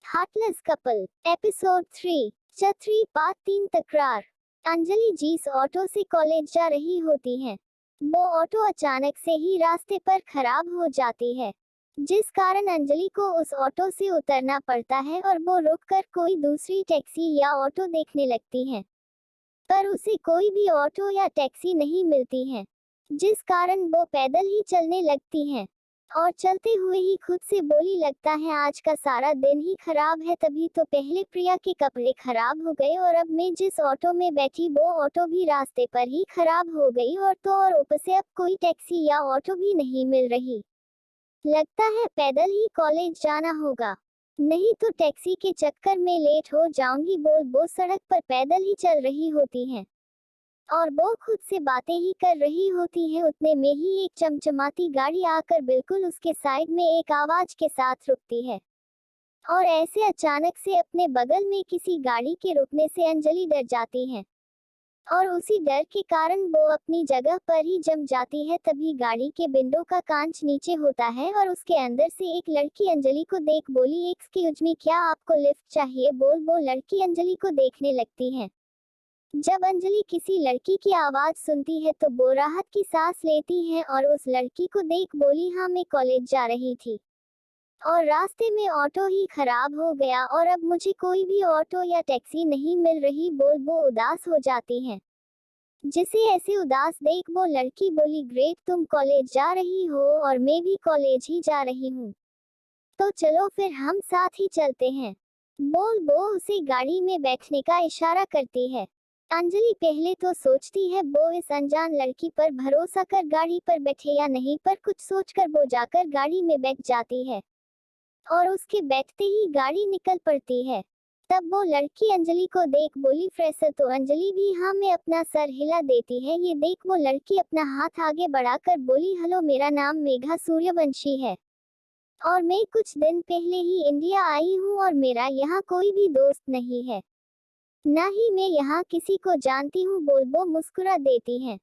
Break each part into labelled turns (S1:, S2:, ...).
S1: Heartless couple episode 3 छतरी part 3 तकरार। अंजलि जिस ऑटो से कॉलेज जा रही होती हैं, वो ऑटो अचानक से ही रास्ते पर खराब हो जाती है, जिस कारण अंजलि को उस ऑटो से उतरना पड़ता है और वो रुककर कोई दूसरी टैक्सी या ऑटो देखने लगती हैं। पर उसे कोई भी ऑटो या टैक्सी नहीं मिलती है, जिस कारण वो पैदल ही चलने लगती हैं और चलते हुए ही खुद से बोली लगता है आज का सारा दिन ही खराब है। तभी तो पहले प्रिया के कपड़े खराब हो गए और अब मैं जिस ऑटो में बैठी वो ऑटो भी रास्ते पर ही खराब हो गई और ऊपर से अब कोई टैक्सी या ऑटो भी नहीं मिल रही। लगता है पैदल ही कॉलेज जाना होगा, नहीं तो टैक्सी के चक्कर में लेट हो जाऊंगी। बोल वो सड़क पर पैदल ही चल रही होती हैं और वो खुद से बातें ही कर रही होती है। उतने में ही एक चमचमाती गाड़ी आकर बिल्कुल उसके साइड में एक आवाज के साथ रुकती है और ऐसे अचानक से अपने बगल में किसी गाड़ी के रुकने से अंजलि डर जाती है और उसी डर के कारण वो अपनी जगह पर ही जम जाती है। तभी गाड़ी के विंडो का कांच नीचे होता है और उसके अंदर से एक लड़की अंजलि को देख बोली, एक्सक्यूज मी, क्या आपको लिफ्ट चाहिए? बोल वो लड़की अंजलि को देखने लगती है। जब अंजलि किसी लड़की की आवाज सुनती है तो वो राहत की सांस लेती है और उस लड़की को देख बोली, हाँ मैं कॉलेज जा रही थी और रास्ते में ऑटो ही खराब हो गया और अब मुझे कोई भी ऑटो या टैक्सी नहीं मिल रही। बोल वो उदास हो जाती है। जिसे ऐसे उदास देख वो लड़की बोली, ग्रेट, तुम कॉलेज जा रही हो और मैं भी कॉलेज ही जा रही हूँ, तो चलो फिर हम साथ ही चलते हैं। बोल वो उसे गाड़ी में बैठने का इशारा करती है। अंजलि पहले तो सोचती है वो इस अनजान लड़की पर भरोसा कर गाड़ी पर बैठे या नहीं, पर कुछ सोचकर वो जाकर गाड़ी में बैठ जाती है और उसके बैठते ही गाड़ी निकल पड़ती है। तब वो लड़की अंजलि को देख बोली, फ्रेशर? तो अंजलि भी हाँ में अपना सर हिला देती है। ये देख वो लड़की अपना हाथ आगे बढ़ाकर बोली, हेलो, मेरा नाम मेघा सूर्यवंशी है और मैं कुछ दिन पहले ही इंडिया आई हूँ और मेरा यहाँ कोई भी दोस्त नहीं है, ना ही मैं यहाँ किसी को जानती हूँ। बोल वो मुस्कुरा देती हैं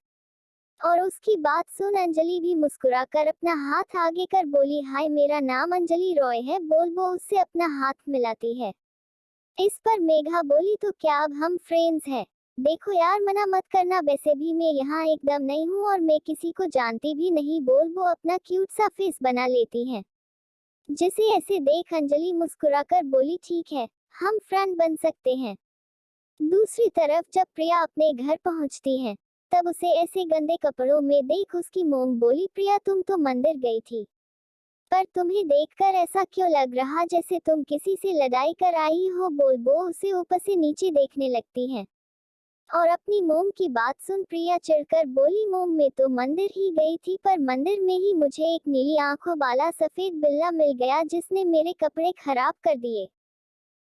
S1: और उसकी बात सुन अंजलि भी मुस्कुराकर अपना हाथ आगे कर बोली, हाय, मेरा नाम अंजलि रॉय है। बोल वो उससे अपना हाथ मिलाती है। इस पर मेघा बोली, तो क्या अब हम फ्रेंड्स हैं? देखो यार, मना मत करना, वैसे भी मैं यहाँ एकदम नई हूँ और मैं किसी को जानती भी नहीं। बोल वो अपना क्यूट सा फेस बना लेती हैं। जिसे ऐसे देख अंजलि मुस्कुराकर बोली, ठीक है, हम फ्रेंड बन सकते हैं। दूसरी तरफ जब प्रिया अपने घर पहुंचती है, तब उसे ऐसे गंदे कपड़ों में देख उसकी मोम बोली, प्रिया तुम तो मंदिर गई थी, पर तुम्हें देखकर ऐसा क्यों लग रहा जैसे तुम किसी से लड़ाई कर आई हो? बोल वो उसे ऊपर से नीचे देखने लगती है और अपनी मोम की बात सुन प्रिया चिढ़कर बोली, मोम मैं तो मंदिर ही गई थी, पर मंदिर में ही मुझे एक नीली आंखों वाला सफेद बिल्ला मिल गया जिसने मेरे कपड़े खराब कर दिए।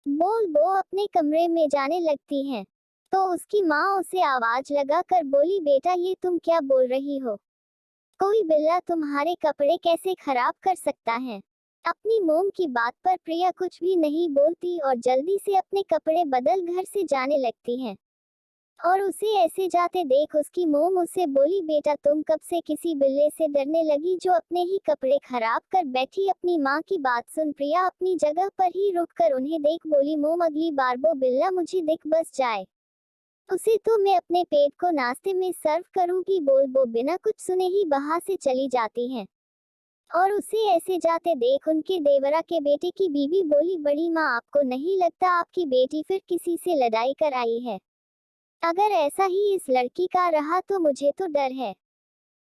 S1: बोल वो अपने कमरे में जाने लगती हैं, तो उसकी माँ उसे आवाज लगाकर बोली, बेटा ये तुम क्या बोल रही हो? कोई बिल्ला तुम्हारे कपड़े कैसे खराब कर सकता है? अपनी मोम की बात पर प्रिया कुछ भी नहीं बोलती और जल्दी से अपने कपड़े बदल घर से जाने लगती हैं और उसे ऐसे जाते देख उसकी मोम उसे बोली, बेटा तुम कब से किसी बिल्ले से डरने लगी जो अपने ही कपड़े खराब कर बैठी? अपनी माँ की बात सुन प्रिया अपनी जगह पर ही रुककर उन्हें देख बोली, मोम अगली बार वो बिल्ला मुझे दिख बस जाए, उसे तो मैं अपने पेट को नाश्ते में सर्व करूंगी। बोल वो बिना कुछ सुने ही वहां से चली जाती हैं और उसे ऐसे जाते देख उनके देवरा के बेटे की बीवी बोली, बड़ी माँ आपको नहीं लगता आपकी बेटी फिर किसी से लड़ाई कर आई है? अगर ऐसा ही इस लड़की का रहा तो मुझे तो डर है,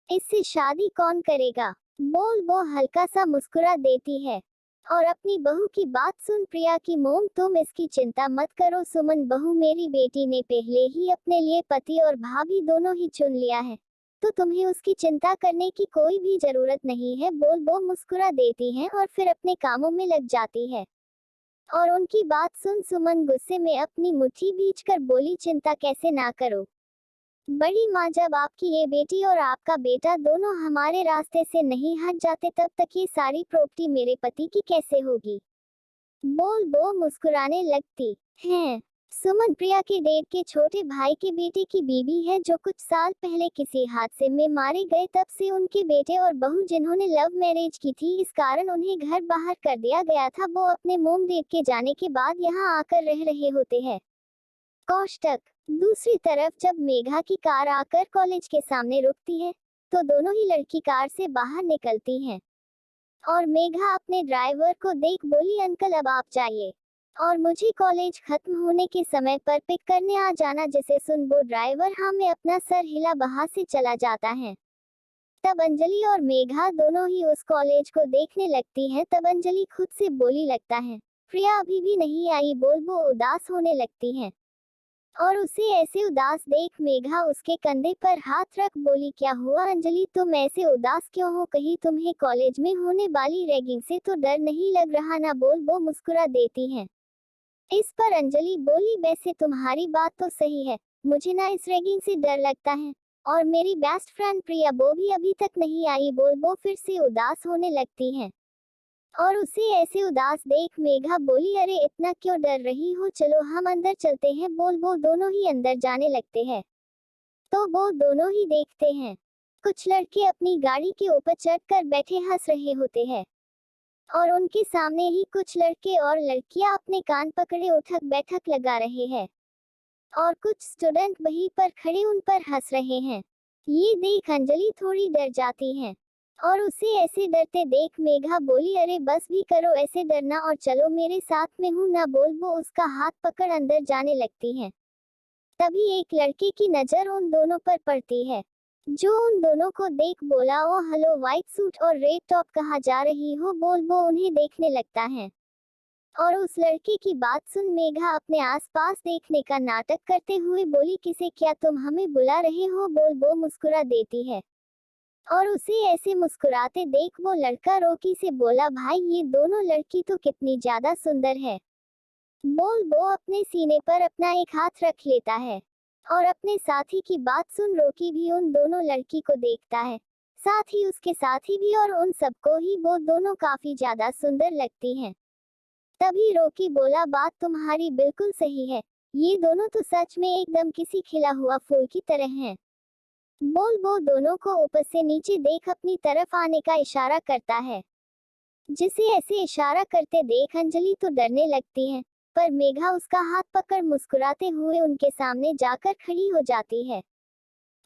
S1: इससे शादी कौन करेगा? बोल वो हल्का सा मुस्कुरा देती है और अपनी बहू की बात सुन प्रिया की, मोम तुम इसकी चिंता मत करो, सुमन बहू मेरी बेटी ने पहले ही अपने लिए पति और भाभी दोनों ही चुन लिया है, तो तुम्हें उसकी चिंता करने की कोई भी जरूरत नहीं है। बोल वो मुस्कुरा देती हैं और फिर अपने कामों में लग जाती है और उनकी बात सुन सुमन गुस्से में अपनी मुट्ठी भींचकर बोली, चिंता कैसे ना करो बड़ी माँ, जब आपकी ये बेटी और आपका बेटा दोनों हमारे रास्ते से नहीं हट जाते तब तक ये सारी प्रॉपर्टी मेरे पति की कैसे होगी? बोल वो मुस्कुराने लगती हैं सुमन प्रिया के डेड के छोटे भाई के बेटे की बीवी है जो कुछ साल पहले किसी हादसे में मारे गए। तब से उनके बेटे और बहू जिन्होंने लव मैरिज की थी, इस कारण उन्हें घर बाहर कर दिया गया था, वो अपने मोम डेड के जाने के बाद यहाँ आकर रह रहे होते हैं। कोष्टक। दूसरी तरफ जब मेघा की कार आकर कॉलेज के सामने रुकती है तो दोनों ही लड़की कार से बाहर निकलती हैं और मेघा अपने ड्राइवर को देख बोली, अंकल अब आप जाइए और मुझे कॉलेज खत्म होने के समय पर पिक करने आ जाना। जिसे सुन वो ड्राइवर हाँ में अपना सर हिला वहां से चला जाता है। तब अंजलि और मेघा दोनों ही उस कॉलेज को देखने लगती हैं। तब अंजलि खुद से बोली, लगता है प्रिया अभी भी नहीं आई। बोल वो उदास होने लगती हैं और उसे ऐसे उदास देख मेघा उसके कंधे पर हाथ रख बोली, क्या हुआ अंजलि, तुम ऐसे उदास क्यों हो? कहीं तुम्हें कॉलेज में होने वाली रैगिंग से तो डर नहीं लग रहा ना? बोल वो मुस्कुरा देती हैं। इस पर अंजलि बोली, वैसे तुम्हारी बात तो सही है, मुझे ना इस रैगिंग से डर लगता है। और मेरी बेस्ट फ्रेंड प्रिया वो भी अभी तक नहीं आई। बोल वो फिर से उदास होने लगती हैं और उसे ऐसे उदास देख मेघा बोली, अरे इतना क्यों डर रही हो, चलो हम अंदर चलते हैं। बोल वो दोनों ही अंदर जाने लगते हैं तो वो दोनों ही देखते हैं कुछ लड़के अपनी गाड़ी के ऊपर चढ़कर बैठे हंस रहे होते हैं और उनके सामने ही कुछ लड़के और लड़कियां अपने कान पकड़े उठक बैठक लगा रहे हैं और कुछ स्टूडेंट वहीं पर खड़े उन पर हंस रहे हैं। ये देख अंजलि थोड़ी डर जाती है और उसे ऐसे डरते देख मेघा बोली, अरे बस भी करो ऐसे डरना और चलो मेरे साथ में हूं ना। बोल वो उसका हाथ पकड़ अंदर जाने लगती है। तभी एक लड़के की नजर उन दोनों पर पड़ती है जो उन दोनों को देख बोला, ओ हेलो, व्हाइट सूट और रेड टॉप कहाँ जा रही हो? बोल वो उन्हें देखने लगता है और उस लड़के की बात सुन मेघा अपने आसपास देखने का नाटक करते हुए बोली, किसे, क्या तुम हमें बुला रहे हो? बोल वो मुस्कुरा देती है और उसे ऐसे मुस्कुराते देख वो लड़का रोकी से बोला, भाई ये दोनों लड़की तो कितनी ज्यादा सुंदर है। बोल वो अपने सीने पर अपना एक हाथ रख लेता है और अपने साथी की बात सुन रोकी भी उन दोनों लड़की को देखता है, साथ ही उसके साथी भी, और उन सबको ही वो दोनों काफी ज्यादा सुंदर लगती हैं। तभी रोकी बोला, बात तुम्हारी बिल्कुल सही है, ये दोनों तो सच में एकदम किसी खिला हुआ फूल की तरह हैं। बोल वो दोनों को ऊपर से नीचे देख अपनी तरफ आने का इशारा करता है। जिसे ऐसे इशारा करते देख अंजलि तो डरने लगती है, पर मेघा उसका हाथ पकड़ मुस्कुराते हुए उनके सामने जाकर खड़ी हो जाती है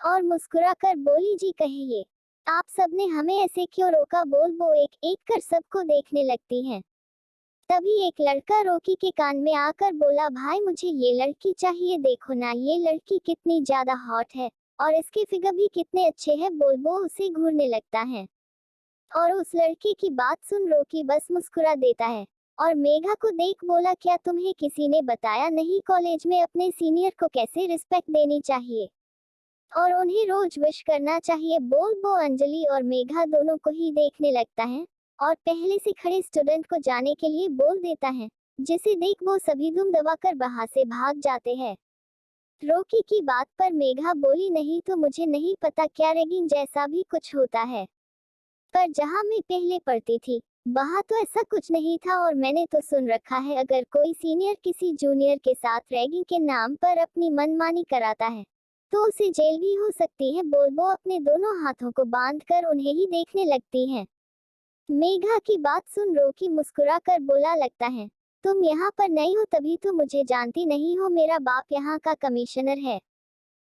S1: और मुस्कुराकर बोली, जी कहिए, आप सबने हमें ऐसे क्यों रोका? बोल वो एक एक कर सबको देखने लगती हैं। तभी एक लड़का रोकी के कान में आकर बोला, भाई मुझे ये लड़की चाहिए, देखो ना ये लड़की कितनी ज्यादा हॉट है और इसके फिगर भी कितने अच्छे हैं। बोल वो उसे घूरने लगता है और उस लड़के की बात सुन रोकी बस मुस्कुरा देता है और मेघा को देख बोला, क्या तुम्हें किसी ने बताया नहीं कॉलेज में अपने सीनियर को कैसे रिस्पेक्ट देनी चाहिए और उन्हें रोज विश करना चाहिए? बोल वो अंजलि और मेघा दोनों को ही देखने लगता है और पहले से खड़े स्टूडेंट को जाने के लिए बोल देता है, जिसे देख वो सभी दुम दबाकर वहां से भाग जाते हैं। रोकी की बात पर मेघा बोली, नहीं तो मुझे नहीं पता क्या रैगिंग जैसा भी कुछ होता है, पर जहाँ मैं पहले पढ़ती थी वहाँ तो ऐसा कुछ नहीं था और मैंने तो सुन रखा है अगर कोई सीनियर किसी जूनियर के साथ रैगिंग के नाम पर अपनी मनमानी कराता है तो उसे जेल भी हो सकती है। बोल वो अपने दोनों हाथों को बांधकर उन्हें ही देखने लगती हैं। मेघा की बात सुन रोकी मुस्कुराकर बोला, लगता है तुम यहाँ पर नई हो तभी तो मुझे जानती नहीं हो, मेरा बाप यहाँ का कमिश्नर है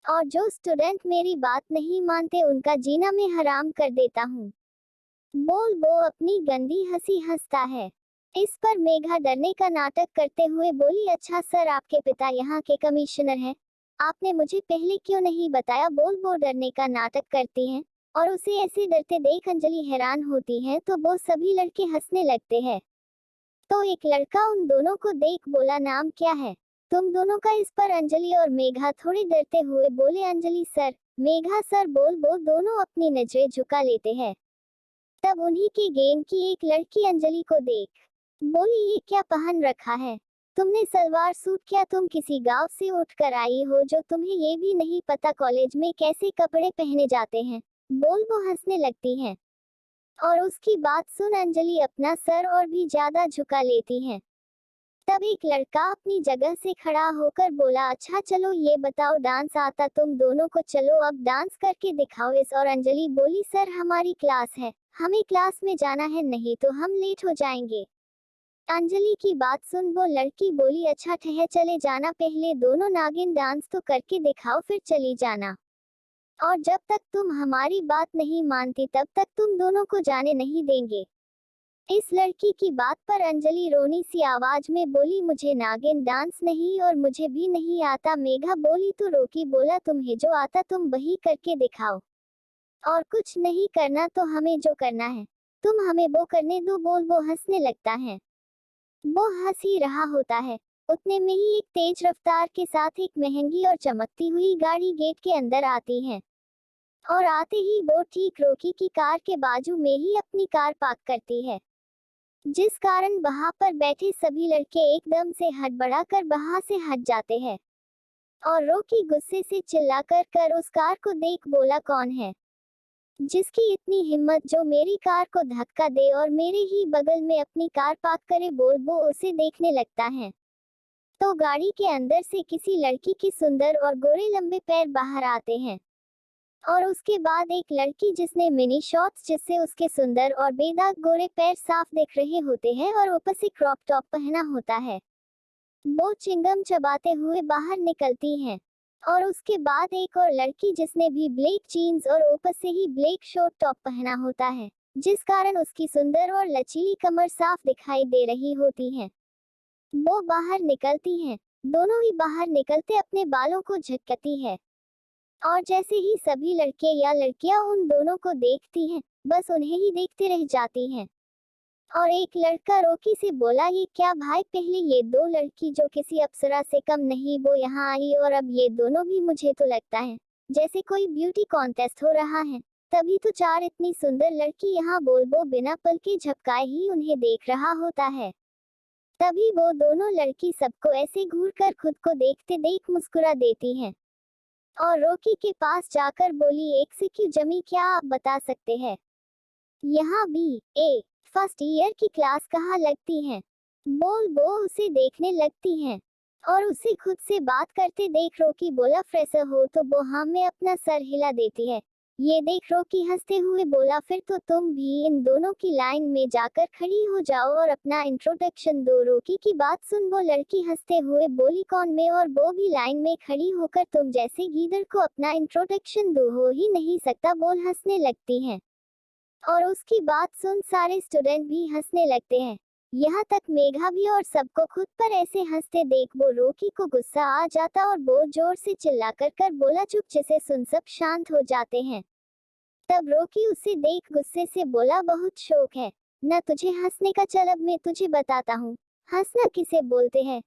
S1: और जो स्टूडेंट मेरी बात नहीं मानते उनका जीना मैं हराम कर देता हूँ। बोल वो अपनी गंदी हंसी हंसता है। इस पर मेघा डरने का नाटक करते हुए बोली, अच्छा सर आपके पिता यहाँ के कमिश्नर हैं, आपने मुझे पहले क्यों नहीं बताया? बोल वो डरने का नाटक करती हैं और उसे ऐसे डरते देख अंजलि हैरान होती है तो वो सभी लड़के हंसने लगते हैं। तो एक लड़का उन दोनों को देख बोला, नाम क्या है तुम दोनों का? इस पर अंजलि और मेघा थोड़े डरते हुए बोले, अंजलि सर, मेघा सर। बोल वो दोनों अपनी नजरें झुका लेते हैं। तब उन्हीं के गैंग की एक लड़की अंजलि को देख बोली, ये क्या पहन रखा है तुमने, सलवार सूट? क्या तुम किसी गांव से उठकर आई हो जो तुम्हें ये भी नहीं पता कॉलेज में कैसे कपड़े पहने जाते हैं? बोल वो हंसने लगती हैं और उसकी बात सुन अंजलि अपना सर और भी ज्यादा झुका लेती हैं। तब एक लड़का अपनी जगह से खड़ा होकर बोला, अच्छा चलो ये बताओ डांस आता तुम दोनों को, चलो अब डांस करके दिखाओ इस। और अंजलि बोली, सर हमारी क्लास है, हमें क्लास में जाना है, नहीं तो हम लेट हो जाएंगे। अंजलि की बात सुन वो लड़की बोली, अच्छा ठहर, चले जाना, पहले दोनों नागिन डांस तो करके दिखाओ फिर चली जाना। और जब तक तुम हमारी बात नहीं मानती तब तक तुम दोनों को जाने नहीं देंगे। इस लड़की की बात पर अंजलि रोनी सी आवाज में बोली, मुझे नागिन डांस नहीं और मुझे भी नहीं आता। मेघा बोली, तो रोकी बोला, तुम्हें जो आता तुम वही करके दिखाओ, और कुछ नहीं करना तो हमें जो करना है तुम हमें वो करने दो। बोल वो हंसने लगता है। वो हंस ही रहा होता है, उतने में ही एक तेज रफ्तार के साथ एक महंगी और चमकती हुई गाड़ी गेट के अंदर आती है। और आते ही वो ठीक रोकी की कार के बाजू में ही अपनी कार पार्क करती है, जिस कारण वहां पर बैठे सभी लड़के एकदम से हड़बड़ाकर वहां से हट जाते हैं। और रोकी गुस्से से चिल्लाकर कर उस कार को देख बोला, कौन है जिसकी इतनी हिम्मत जो मेरी कार को धक्का दे और मेरे ही बगल में अपनी कार पार्क करे। बोल वो उसे देखने लगता है तो गाड़ी के अंदर से किसी लड़की के सुंदर और गोरे लंबे पैर बाहर आते हैं। और उसके बाद एक लड़की जिसने मिनी शॉर्ट्स जिससे उसके सुंदर और बेदाग गोरे पैर साफ दिख रहे होते हैं और ऊपर से क्रॉप टॉप पहना होता है, वो चिंगम चबाते हुए बाहर निकलती हैं। और उसके बाद एक और लड़की जिसने भी ब्लैक जीन्स और ऊपर से ही ब्लैक शॉर्ट टॉप पहना होता है, जिस कारण उसकी सुंदर और लचीली कमर साफ दिखाई दे रही होती है, वो बाहर निकलती हैं। दोनों ही बाहर निकलते अपने बालों को झटकती है। और जैसे ही सभी लड़के या लड़कियां उन दोनों को देखती हैं, बस उन्हें ही देखते रह जाती हैं। और एक लड़का रोकी से बोला, ये क्या भाई, पहले ये दो लड़की जो किसी अप्सरा से कम नहीं वो यहाँ आई और अब ये दोनों भी, मुझे तो लगता है जैसे कोई ब्यूटी कॉन्टेस्ट हो रहा है। तभी तो चार इतनी सुंदर लड़की यहाँ। बोल वो बिना पल के झपकाए ही उन्हें देख रहा होता है। तभी वो दोनों लड़की सबको ऐसे घूर कर खुद को देखते देख मुस्कुरा देती हैं। और रोकी के पास जाकर बोली, एक से क्यों जमी, क्या आप बता सकते हैं यहाँ BA फर्स्ट ईयर की क्लास कहाँ लगती है। बोल वो उसे देखने लगती हैं और उसे खुद से बात करते देख रोकी बोला, फ्रेशर हो तो वो हाँ में अपना सर हिला देती है। ये देख रोकी हंसते हुए बोला, फिर तो तुम भी इन दोनों की लाइन में जाकर खड़ी हो जाओ और अपना इंट्रोडक्शन दो। रोकी की बात सुन वो लड़की हंसते हुए बोली, कौन मैं, और वो भी लाइन में खड़ी होकर तुम जैसे गीदड़ को अपना इंट्रोडक्शन दो, हो ही नहीं सकता। बोल हंसने लगती हैं और उसकी बात सुन सारे स्टूडेंट भी हंसने लगते हैं, यहाँ तक मेघा भी। और सबको खुद पर ऐसे हंसते देख वो रोकी को गुस्सा आ जाता और वो जोर से चिल्लाकर कर बोला, चुप, जिसे सुन सब शांत हो जाते हैं। तब रोकी उसे देख गुस्से से बोला, बहुत शौक है ना तुझे हंसने का, चल अब मैं तुझे बताता हूँ हंसना किसे बोलते हैं।